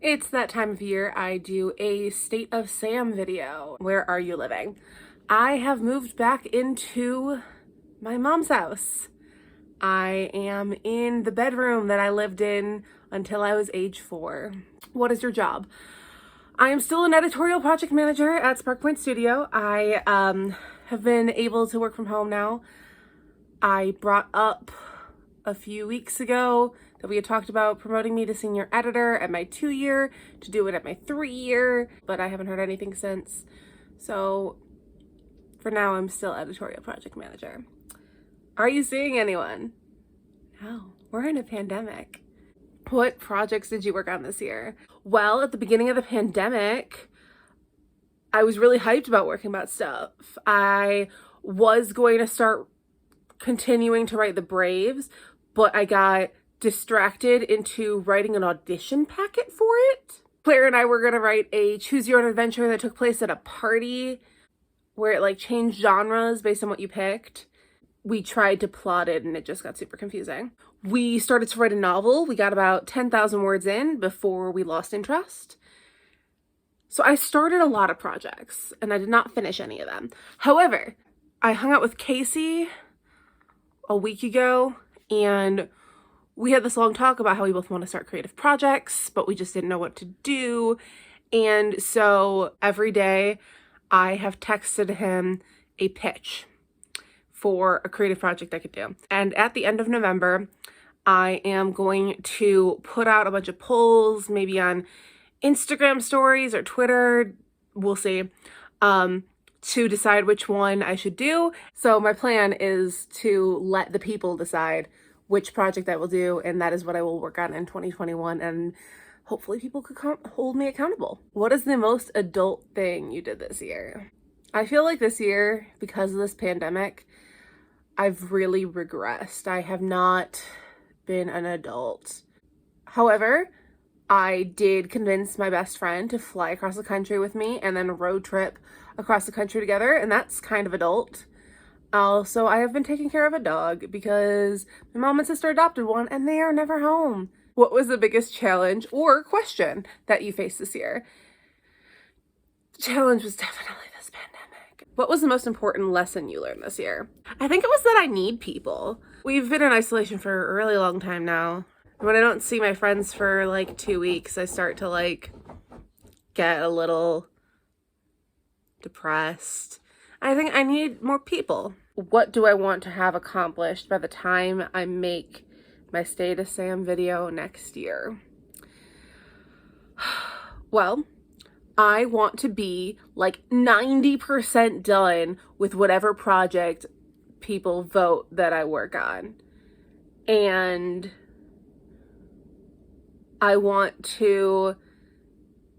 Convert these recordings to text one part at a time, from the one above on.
It's that time of year I do a State of Sam video. Where are you living? I have moved back into my mom's house. I am in the bedroom that I lived in until I was age 4. What is your job? I am still an editorial project manager at Spark Point Studio. I have been able to work from home now. I brought up a few weeks ago that we had talked about promoting me to senior editor at my 2-year to do it at my 3-year, but I haven't heard anything since. So for now, I'm still editorial project manager. Are you seeing anyone? No, we're in a pandemic. What projects did you work on this year? Well, at the beginning of the pandemic, I was really hyped about working about stuff. I was going to start continuing to write The Braves, but I got distracted into writing an audition packet for it. Claire and I were going to write a choose your own adventure that took place at a party where it like changed genres based on what you picked. We tried to plot it and it just got super confusing. We started to write a novel. We got about 10,000 words in before we lost interest. So I started a lot of projects and I did not finish any of them. However, I hung out with Casey a week ago and we had this long talk about how we both want to start creative projects, but we just didn't know what to do. And so every day I have texted him a pitch for a creative project I could do. And at the end of November, I am going to put out a bunch of polls, maybe on Instagram stories or Twitter, we'll see, to decide which one I should do. So my plan is to let the people decide which project I will do, and that is what I will work on in 2021, and hopefully people could hold me accountable. What is the most adult thing you did this year? I feel like this year, because of this pandemic, I've really regressed. I have not been an adult. However, I did convince my best friend to fly across the country with me and then road trip across the country together, and that's kind of adult. Also, I have been taking care of a dog because my mom and sister adopted one and they are never home. What was the biggest challenge or question that you faced this year? The challenge was definitely this pandemic. What was the most important lesson you learned this year? I think it was that I need people. We've been in isolation for a really long time now. When I don't see my friends for like 2 weeks, I start to like get a little depressed. I think I need more people. What do I want to have accomplished by the time I make my State of Sam video next year? Well, I want to be like 90% done with whatever project people vote that I work on. And I want to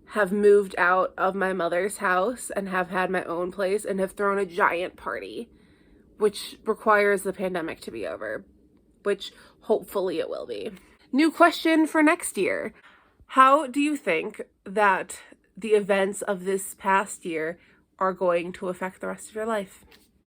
have moved out of my mother's house and have had my own place and have thrown a giant party, which requires the pandemic to be over, which hopefully it will be. New question for next year. How do you think that the events of this past year are going to affect the rest of your life?